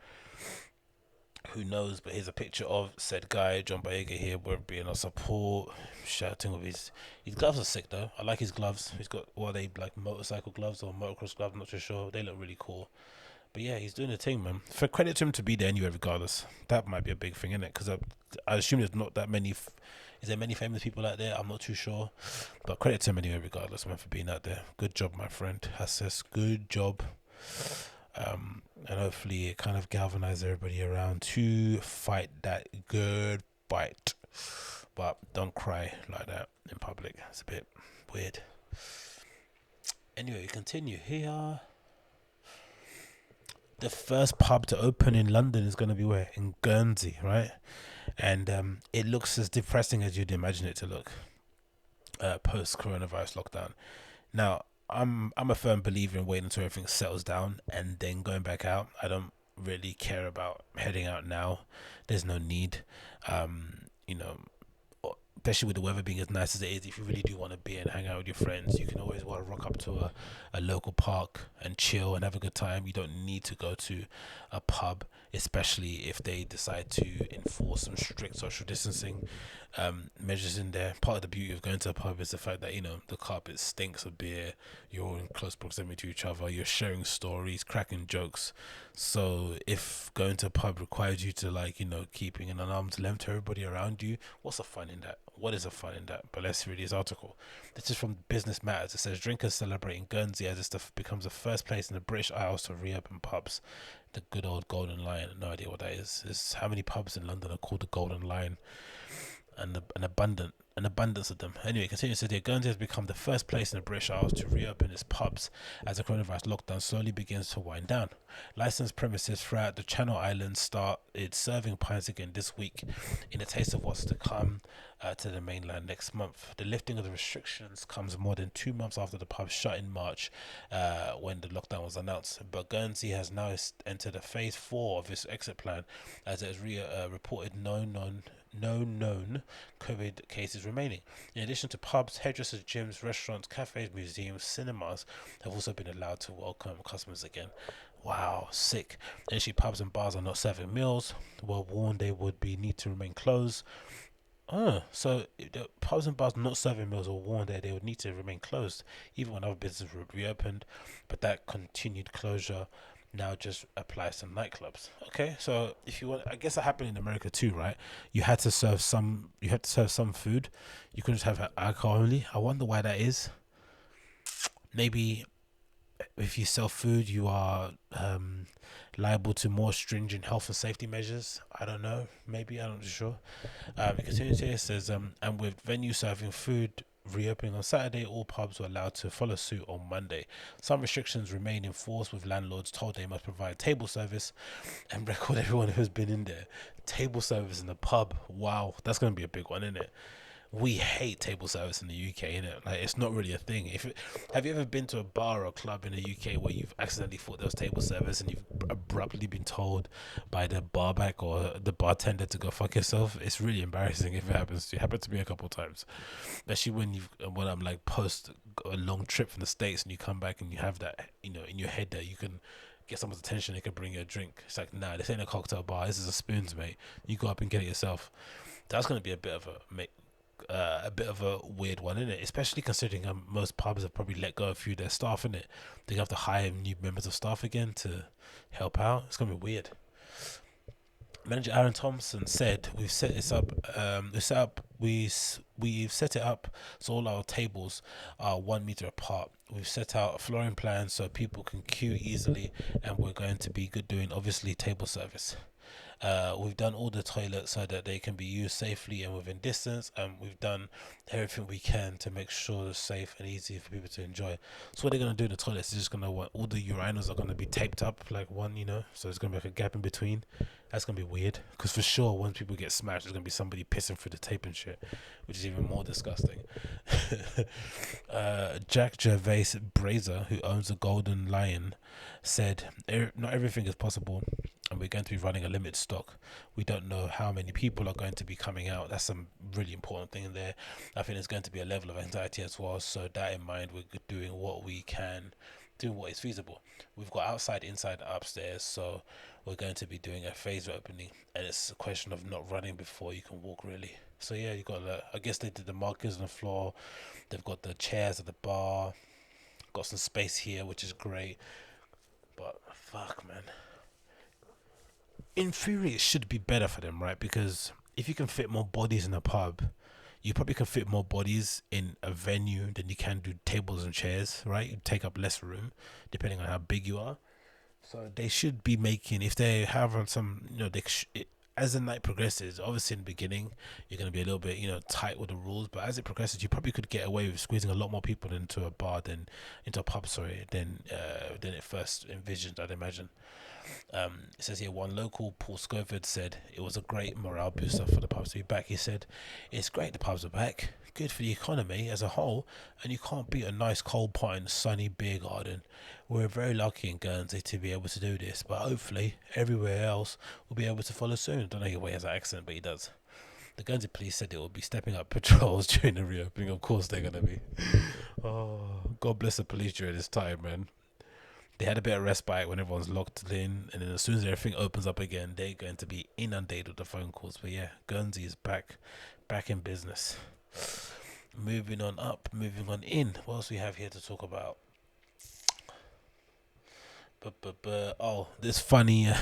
who knows? But here's a picture of said guy, John Boyega here, being our support, shouting with his gloves are sick though. I like his gloves. He's got, what are they, like motorcycle gloves or motocross gloves? I'm not too sure. They look really cool. But yeah, he's doing the thing, man. For credit to him to be there anyway, regardless. That might be a big thing, isn't it? Because I assume there's not that many. Is there many famous people out there? I'm not too sure. But credit to him anyway, regardless, man, for being out there. Good job, my friend. Hasses, good job. And hopefully it kind of galvanizes everybody around to fight that good fight. But don't cry like that in public. It's a bit weird. Anyway, we continue here. The first pub to open in London is going to be where? In Guernsey, right? And it looks as depressing as you'd imagine it to look post coronavirus lockdown. Now, I'm a firm believer in waiting until everything settles down and then going back out. I don't really care about heading out now. There's no need. Especially with the weather being as nice as it is, if you really do want to be and hang out with your friends, you can always rock up to a local park and chill and have a good time. You don't need to go to a pub, especially if they decide to enforce some strict social distancing measures in there. Part of the beauty of going to a pub is the fact that the carpet stinks of beer, you're all in close proximity to each other, you're sharing stories, cracking jokes. So if going to a pub requires you to keeping an arm's length to everybody around you, what's the fun in that? What is the fun in that? But let's read this article. This is from Business Matters. It says drinkers celebrating Guernsey as it becomes the first place in the British Isles to reopen pubs. The good old Golden Lion. No idea what that is. There's how many pubs in London are called the Golden Lion? And an abundance of them. Anyway, continuing to say, Guernsey has become the first place in the British Isles to reopen its pubs as the coronavirus lockdown slowly begins to wind down. Licensed premises throughout the Channel Islands started serving pints again this week in a taste of what's to come to the mainland next month. The lifting of the restrictions comes more than 2 months after the pub shut in March when the lockdown was announced. But Guernsey has now entered a phase 4 of its exit plan as it has reported no known COVID cases remaining. In addition to pubs, hairdressers, gyms, restaurants, cafes, museums, cinemas have also been allowed to welcome customers again. Wow, sick. Initially, pubs and bars are not serving meals. Were warned they would need to remain closed. So the pubs and bars not serving meals were warned that they would need to remain closed even when other businesses were reopened, but that continued closure now just applies to nightclubs. Okay, so if you want, I guess that happened in America too, right? You had to serve some food. You couldn't just have alcohol only. I wonder why that is. Maybe if you sell food, you are liable to more stringent health and safety measures. I don't know, maybe, I'm not sure. It continues here, it says, and with venues serving food reopening on Saturday, all pubs were allowed to follow suit on Monday. Some restrictions remain in force, with landlords told they must provide table service and record everyone who's been in there. Table service in the pub, wow, that's going to be a big one, isn't it? We hate table service in the UK, innit? Like, it's not really a thing. Have you ever been to a bar or a club in the UK where you've accidentally thought there was table service and you've abruptly been told by the barback or the bartender to go fuck yourself? It's really embarrassing if it happens to you. It happened to me a couple of times, especially when I'm like post a long trip from the States and you come back and you have that, in your head that you can get someone's attention, they can bring you a drink. It's like, nah, this ain't a cocktail bar, this is a spoons, mate. You go up and get it yourself. That's going to be a bit of a weird one, isn't it? Especially considering most pubs have probably let go of a few of their staff, innit? They have to hire new members of staff again to help out. It's gonna be weird. Manager Aaron Thompson said, "We've set this up. We've set it up so all our tables are 1 meter apart. We've set out a flooring plan so people can queue easily, and we're going to be good doing obviously table service. We've done all the toilets so that they can be used safely and within distance, and we've done everything we can to make sure it's safe and easy for people to enjoy." So what they're gonna do in the toilets is just gonna all the urinals are gonna be taped up like one, so it's gonna be like a gap in between. That's gonna be weird, because for sure once people get smashed, there's gonna be somebody pissing through the tape and shit, which is even more disgusting. Jack Gervais Brazer, who owns the Golden Lion, said, "Not everything is possible, and we're going to be running a limited stock. We don't know how many people are going to be coming out." That's some really important thing in there. I think there's going to be a level of anxiety as well. So that in mind, we're doing what we can, doing what is feasible. We've got outside, inside, upstairs. So we're going to be doing a phase opening, and it's a question of not running before you can walk, really. So yeah, you got. I guess they did the markers on the floor. They've got the chairs at the bar. Got some space here, which is great. But fuck, man. In theory, it should be better for them, right? Because if you can fit more bodies in a pub, you probably can fit more bodies in a venue than you can do tables and chairs, right? You take up less room, depending on how big you are. So they should be making, if they have some, as the night progresses, obviously in the beginning, you're going to be a little bit, tight with the rules. But as it progresses, you probably could get away with squeezing a lot more people into a bar into a pub, than it first envisioned, I'd imagine. It says here, one local, Paul Scovard, said it was a great morale booster for the pubs to be back. He said, "It's great the pubs are back. Good for the economy as a whole, and you can't beat a nice cold pot in a sunny beer garden. We're very lucky in Guernsey to be able to do this, but hopefully everywhere else will be able to follow soon." I don't know why he has an accent, but he does. The Guernsey police said it will be stepping up patrols during the reopening. Of course they're going to be. Oh, God bless the police during this time, man. They had a bit of respite when everyone's locked in, and then as soon as everything opens up again, they're going to be inundated with the phone calls. But yeah, Guernsey is back in business. Moving on up, moving on in. What else we have here to talk about? This funny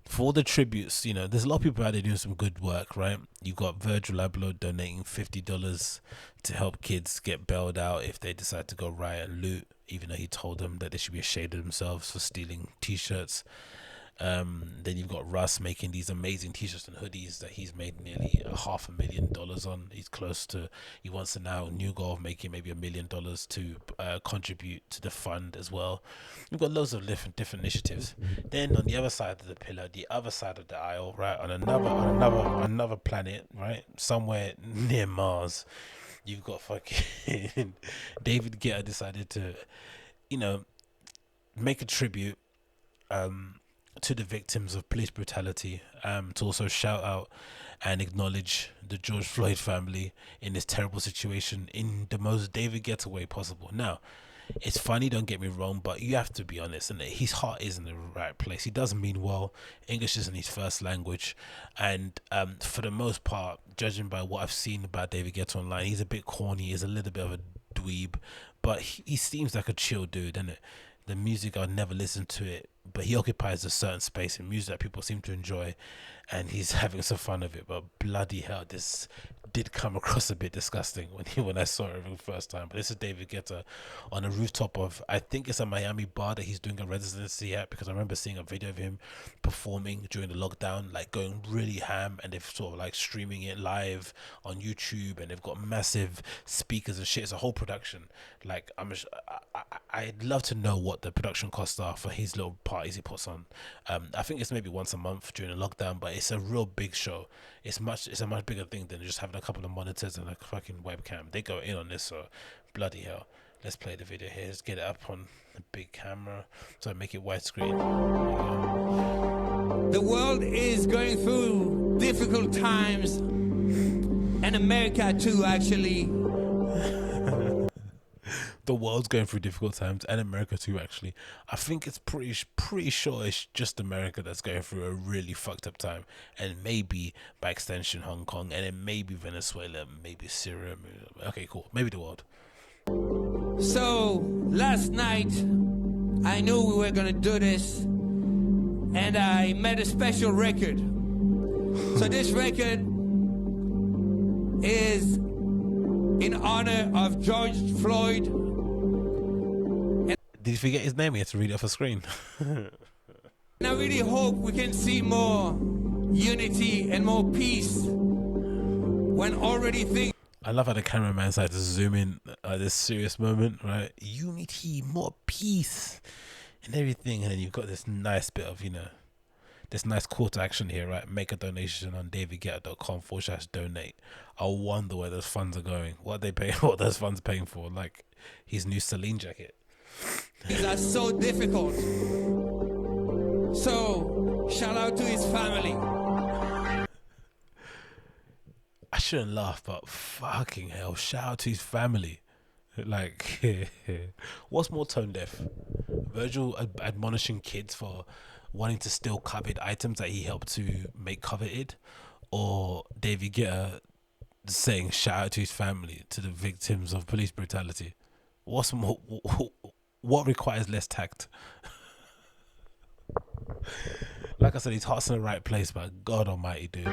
for all the tributes, there's a lot of people out there doing some good work, right? You've got Virgil Abloh donating $50 to help kids get bailed out if they decide to go riot and loot, even though he told them that they should be ashamed of themselves for stealing t-shirts. Then you've got Russ making these amazing t-shirts and hoodies that he's made nearly $500,000 on. He wants to now new goal of making maybe $1 million to contribute to the fund as well. We've got loads of different initiatives. Then on the other side of the pillar, the other side of the aisle, right, on another planet, right, somewhere near Mars, you've got fucking David Guetta decided to, make a tribute to the victims of police brutality, to also shout out and acknowledge the George Floyd family in this terrible situation in the most David Guetta way possible. Now, it's funny, don't get me wrong, but you have to be honest, and his heart is in the right place. He does mean well. English isn't his first language, and for the most part, judging by what I've seen about David Guetta online, he's a bit corny, he's a little bit of a dweeb, but he seems like a chill dude, isn't it? The music, I'll never listen to it, but he occupies a certain space in music that people seem to enjoy, and he's having some fun of it. But bloody hell, this did come across a bit disgusting when I saw it for the first time. But this is David Guetta on a rooftop of, I think it's a Miami bar that he's doing a residency at, because I remember seeing a video of him performing during the lockdown, like going really ham, and they've sort of like streaming it live on YouTube, and they've got massive speakers and shit. It's a whole production. Like I'd love to know what the production costs are for his little parties he puts on. I think it's maybe once a month during the lockdown, but it's a real big show. It's a much bigger thing than just having a couple of monitors and a fucking webcam. They go in on this, so bloody hell. Let's play the video here. Let's get it up on the big camera, so I make it widescreen. The world is going through difficult times, and America too, actually. The world's going through difficult times, and America too, actually. I think it's pretty sure it's just America that's going through a really fucked up time, and maybe by extension Hong Kong, and then maybe Venezuela, maybe Syria. Okay, cool. Maybe the world. So last night I knew we were gonna do this, and I made a special record. So this record is in honor of George Floyd. Did you forget his name? He had to read it off a screen. And I really hope we can see more unity and more peace when already things. I love how the cameraman decided to zoom in at this serious moment, right? Unity, more peace, and everything. And then you've got this nice bit of, this nice call to action here, right? Make a donation on davidguetta.com/donate. I wonder where those funds are going. What they pay? What those funds paying for? Like his new Celine jacket. These are so difficult. So shout out to his family. I shouldn't laugh, but fucking hell, shout out to his family. Like, what's more tone deaf? Virgil admonishing kids for wanting to steal coveted items that he helped to make coveted, or David Guetta saying shout out to his family, to the victims of police brutality? What's more? What requires less tact? Like I said, his heart's in the right place, but God Almighty, dude.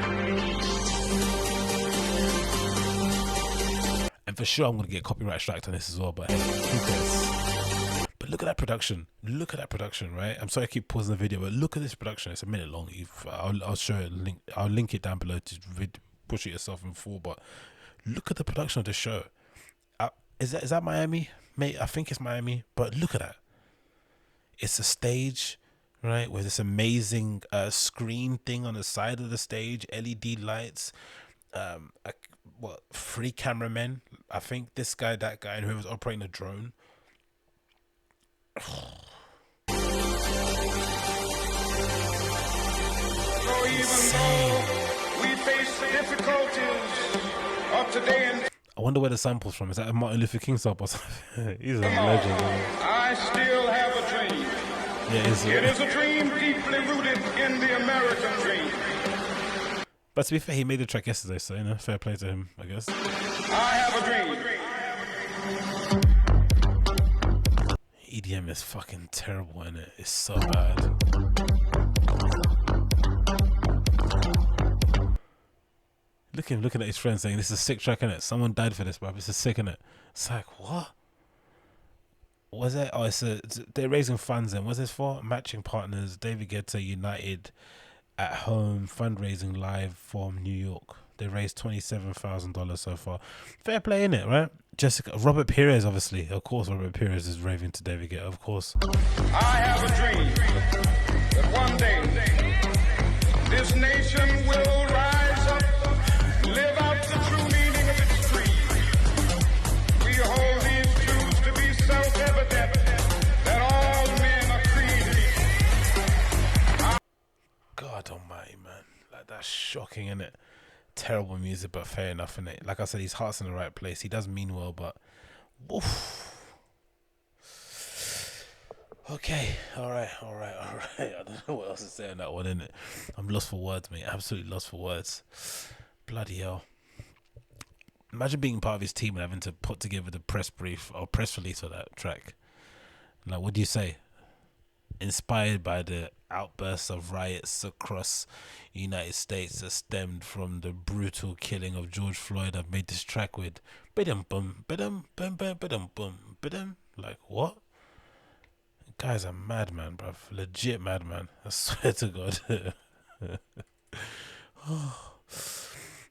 And for sure, I'm gonna get copyright striked on this as well. But hey, who cares? But look at that production. Look at that production, right? I'm sorry I keep pausing the video, but look at this production. It's a minute long. I'll show it. I'll link it down below to push it yourself in full. But look at the production of the show. Is that Miami? Mate, I think it's Miami. But look at that. It's a stage, right, with this amazing screen thing on the side of the stage, LED lights, 3 cameramen. I think this guy, that guy, and whoever's operating the drone. We face the difficulties of today and I wonder where the sample's from. Is that a Martin Luther King sample or something? He's a legend. I still have a dream. Yeah, It is a dream deeply rooted in the American dream. but to be fair, he made the track yesterday, so fair play to him, I guess. I have a dream. EDM is fucking terrible, innit? It's so bad. Look at him looking at his friend saying, this is a sick track, innit? Someone died for this, bruv. This is sick, innit? It's like, what? Was it? Oh, they're raising funds then. What's this for? Matching partners, David Guetta United at Home fundraising live from New York. They raised $27,000 so far. Fair play, innit, right? Robert Perez, obviously. Of course, Robert Perez is raving to David Guetta, of course. I have a dream that one day this nation will rise up, live out the true meaning of its creed. We hold these truths to be self-evident, that all men are created. God almighty, man. Like, that's shocking, innit? Terrible music, but fair enough, innit? Like I said, his heart's in the right place. He does mean well, but oof. Okay, all right. I don't know what else to say on that one, innit? I'm lost for words, mate. Absolutely lost for words. Bloody hell. Imagine being part of his team and having to put together the press brief or press release for that track. Like, what do you say? inspired by the outbursts of riots across the United States that stemmed from the brutal killing of George Floyd, I've made this track with bidum bum bidum bum bum bidum bum bidum. Like, what? Guy's a madman, bruv. Legit madman. I swear to God.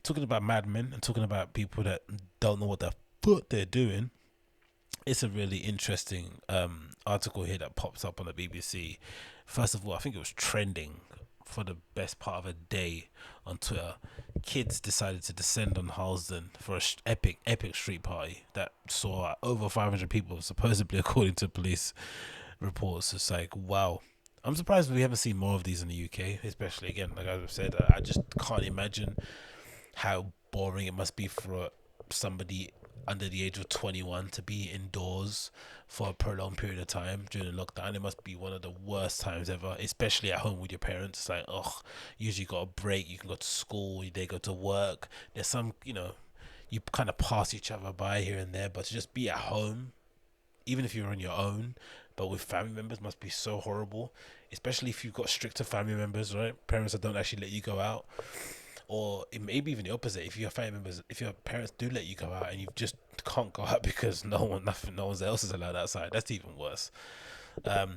Talking about madmen and talking about people that don't know what the fuck they're doing, it's a really interesting article here that pops up on the BBC. First of all, I think it was trending for the best part of a day on Twitter. Kids decided to descend on Harlesden for a epic street party that saw over 500 people, supposedly, according to police reports. It's like, wow. I'm surprised we haven't seen more of these in the UK, especially, again, like I've said, I just can't imagine how boring it must be for somebody under the age of 21 to be indoors for a prolonged period of time during the lockdown. It must be one of the worst times ever, especially at home with your parents. It's like, usually you got a break, you can go to school, they go to work, there's some, you kind of pass each other by here and there, but to just be at home, even if you're on your own, but with family members, must be so horrible, especially if you've got stricter family members, right? Parents that don't actually let you go out. Or it may be even the opposite. If your family members, if your parents do let you go out and you just can't go out because no one else is allowed outside, that's even worse. But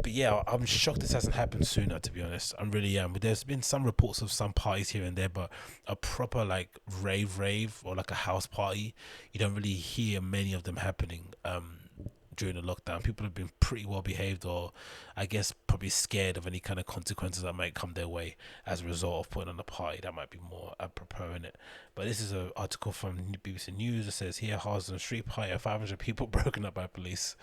yeah, I'm shocked this hasn't happened sooner, to be honest. I really am. There's been some reports of some parties here and there, but a proper like rave or like a house party, you don't really hear many of them happening during the lockdown. People have been pretty well behaved, or I guess probably scared of any kind of consequences that might come their way as a result of putting on a party. That might be more apropos in it. But this is an article from BBC News that says here, Harlesden street party, 500 people broken up by police.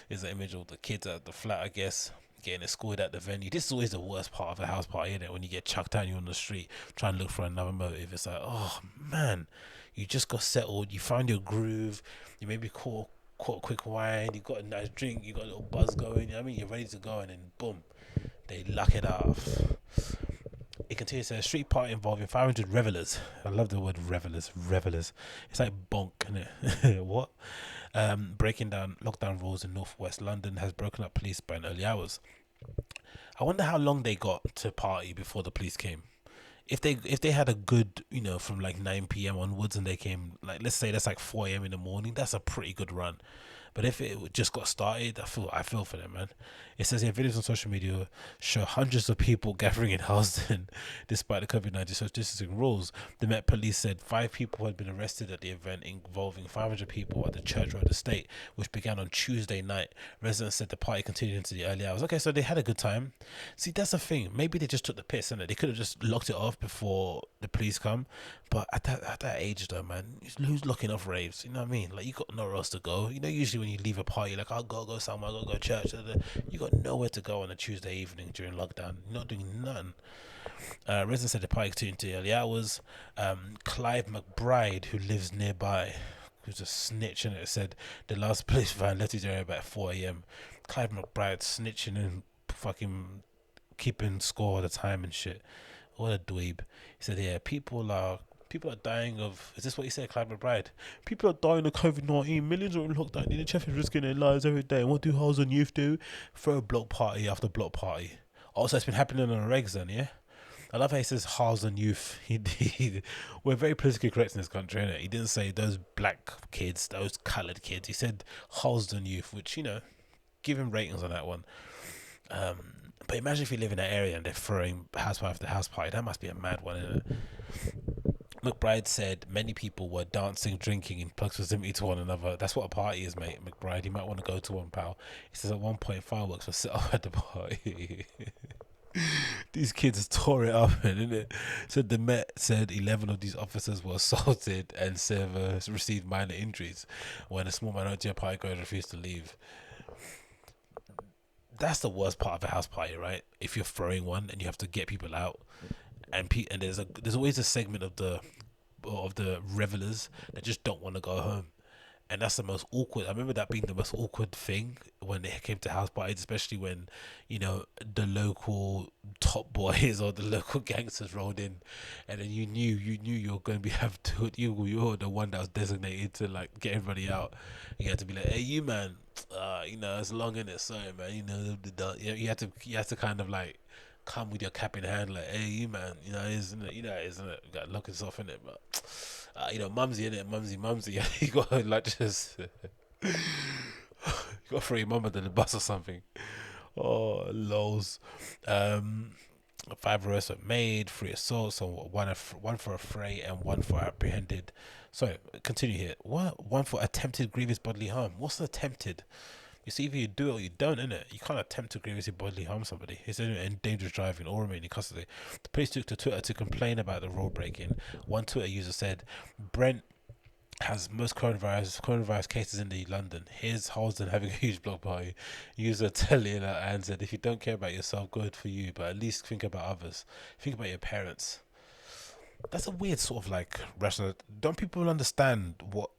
Is an image of the kids at the flat, I guess, getting escorted at the venue. This is always the worst part of a house party, isn't it? When you get chucked down, you're on the street trying to look for another motive. It's like, oh man, you just got settled, you found your groove, you maybe caught a quick wine, you got a nice drink, you got a little buzz going, you know what I mean? You're ready to go, and then boom, they lock it off. It continues to say a street party involving 500 revelers. I love the word revelers. It's like bonk, isn't it? What? Breaking down lockdown rules in northwest London has broken up police by an early hours. I wonder how long they got to party before the police came. If they had a good, from like 9 p.m. onwards, and they came, like, let's say that's like 4 a.m. in the morning, that's a pretty good run. But if it just got started, I feel for them, man. It says here, videos on social media show hundreds of people gathering in Harlesden despite the COVID-19 social distancing rules. The Met Police said 5 people had been arrested at the event involving 500 people at the Church Road estate, which began on Tuesday night. Residents said the party continued into the early hours. Okay, so they had a good time. See, that's the thing. Maybe they just took the piss, innit? They could have just locked it off before the police come. But at that age, though, man, who's locking off raves? You know what I mean? Like, you got nowhere else to go. Usually when you leave a party, like, I'll go somewhere, I'll go to church. You got nowhere to go on a Tuesday evening during lockdown. You're not doing nothing. Residents said the party continued into the early hours. Clive McBride, who lives nearby, who's a snitch, and it said the last police van left his area about 4 a.m. Clive McBride snitching and fucking keeping score all the time and shit. What a dweeb. He said, yeah, people are dying of, is this what he said, Clive McBride? People are dying of COVID-19. Millions are in lockdown. The NHS is risking their lives every day. And what do Harlesden youth do? Throw block party after block party. Also, it's been happening on the regs then, yeah? I love how he says Harlesden youth. We're very politically correct in this country, innit? He didn't say those black kids, those coloured kids. He said Harlesden youth, which, give him ratings on that one. But imagine if you live in that area and they're throwing house party after house party. That must be a mad one, isn't it? McBride said many people were dancing, drinking in close proximity to one another. That's what a party is, mate, McBride. You might want to go to one, pal. He says at one point fireworks were set off at the party. These kids tore it up, didn't it? So the Met said 11 of these officers were assaulted and 7 received minor injuries when a small minority of partygoers refused to leave. That's the worst part of a house party, right? If you're throwing one and you have to get people out, and there's always a segment of the revelers that just don't want to go home, And that's the most awkward. I remember that being the most awkward thing when it came to house parties, especially when, you know, the local top boys or the local gangsters rolled in, and then you knew you were going to be have to you were the one that was designated to like get everybody out. You had to be like, hey, you man, you know, it's long in it, sorry man, you know, you had to kind of like come with your cap in hand, like, hey, you man, you know, isn't it? You know, isn't it? You got to lock yourself in it, but. You know, mumsy in it, mumsy. You got to like just, you got to throw your mum under the bus or something. Oh, lols. 5 arrests were made, 3 assaults, so one for a fray and 1 for apprehended. Sorry, continue here. What? 1 for attempted grievous bodily harm. What's attempted? You see, either you do it or you don't, innit? You can't attempt to grievously bodily harm somebody. It's in dangerous driving or remain in custody. The police took to Twitter to complain about the road breaking. One Twitter user said, Brent has most coronavirus cases in London. Here's Halsden having a huge block party. User telling and said, if you don't care about yourself, good for you, but at least think about others. Think about your parents. That's a weird sort of like rational. Don't people understand what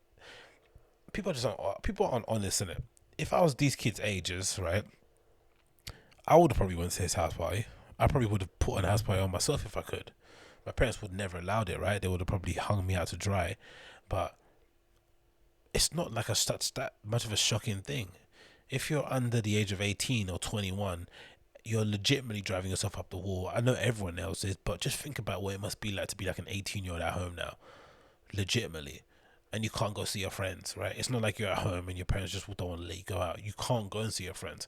people aren't honest in it? If I was these kids' ages, right, I would have probably went to his house party. I probably would have put an house party on myself if I could. My parents would never allowed it, right? They would have probably hung me out to dry. But it's not like such that much of a shocking thing. If you're under the age of 18 or 21, you're legitimately driving yourself up the wall. I know everyone else is, but just think about what it must be like to be like an 18-year-old at home now. Legitimately. And you can't go see your friends, right? It's not like you're at home and your parents just don't want to let you go out. You can't go and see your friends.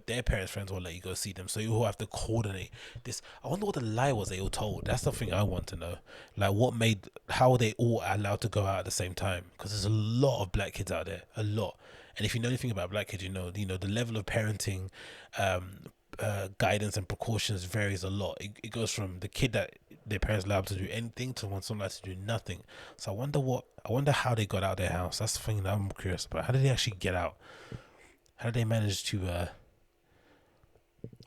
Their parents' friends won't let you go see them. So you all have to coordinate this. I wonder what the lie was they all told. That's the thing I want to know. Like, how are they all allowed to go out at the same time? Because there's a lot of black kids out there, a lot. And if you know anything about black kids, you know the level of parenting, guidance and precautions varies a lot. It goes from the kid that their parents allowed to do anything to one someone allowed to do nothing. So I wonder how they got out of their house. That's the thing that I'm curious about. How did they actually get out? How did they manage to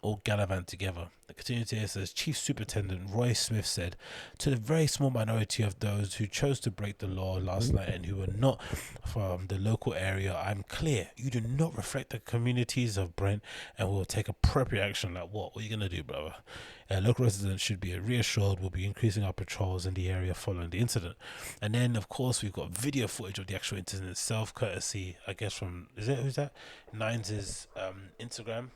all gallivant together? The continuity here says, Chief Superintendent Roy Smith said, to the very small minority of those who chose to break the law last night and who were not from the local area, I'm clear you do not reflect the communities of Brent and will take appropriate action. Like what? What are you going to do, brother? Local residents should be reassured we'll be increasing our patrols in the area following the incident. And then, of course, we've got video footage of the actual incident itself, courtesy, I guess, from, who's that? Nines' Instagram.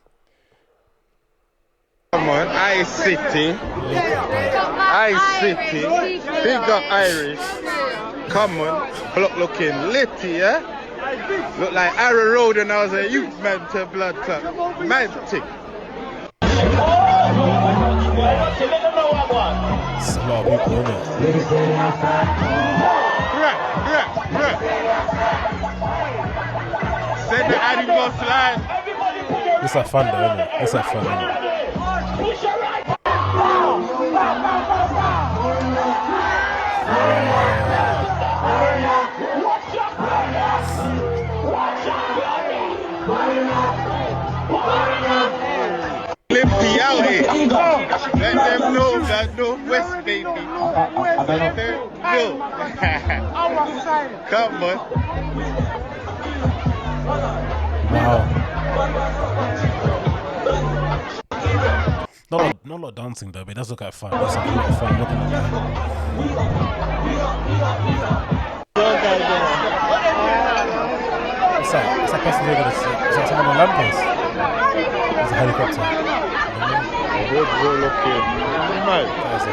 Come on, I City, big up Irish. Come on, block looking litty, yeah? Look like Arrow Road and I was a youth man to blood clot. Mantic. It's a lot of people, isn't it? Send the animal slide. It's like fun though, isn't it? It's like fun, isn't it? Limpy out here. Let them know that Northwest, baby. Let them know. Come on. Wow. Not a lot of dancing though, but it does look like fun. It's like a lot of fun. Look at that. What's that? What's that person doing? Is that someone on Lampers? There's a helicopter. That is a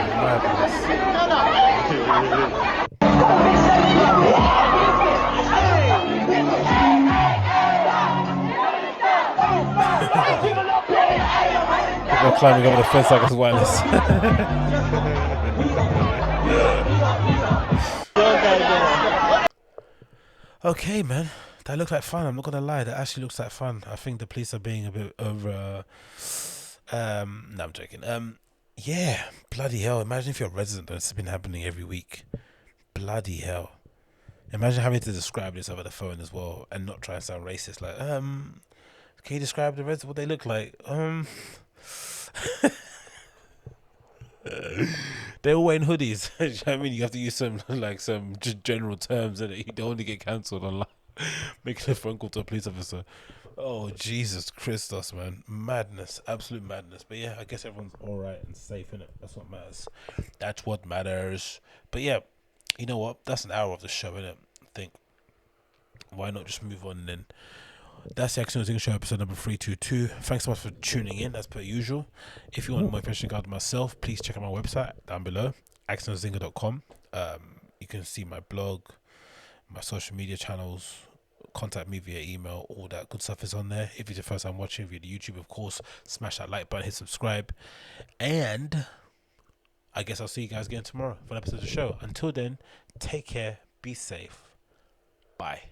People are climbing over the fence like it's wireless. Okay, man. That looks like fun. I'm not gonna lie. That actually looks like fun. I think the police are being a bit over. No, I'm joking. Yeah, bloody hell. Imagine if you're a resident, it's been happening every week. Bloody hell. Imagine having to describe this over the phone as well and not try and sound racist. Like, can you describe the residents, what they look like? They're all wearing hoodies. You know what I mean? You have to use some just general terms and you don't want to get cancelled online. Making a phone call to a police officer. Oh, Jesus Christos, man. Madness. Absolute madness. But yeah, I guess everyone's alright and safe, innit? That's what matters. That's what matters. But yeah, you know what? That's an hour of the show, innit? I think, why not just move on then? That's the Agostinho Zinga Show, episode number 322. Thanks so much for tuning in, as per usual. If you want more information regarding myself, please check out my website down below, agostinhozinga.com. You can see my blog, my social media channels, contact me via email, all that good stuff is on there. If it's your first time watching via the YouTube, of course, smash that like button, hit subscribe, and I guess I'll see you guys again tomorrow for an episode of the show. Until then, take care, be safe, bye.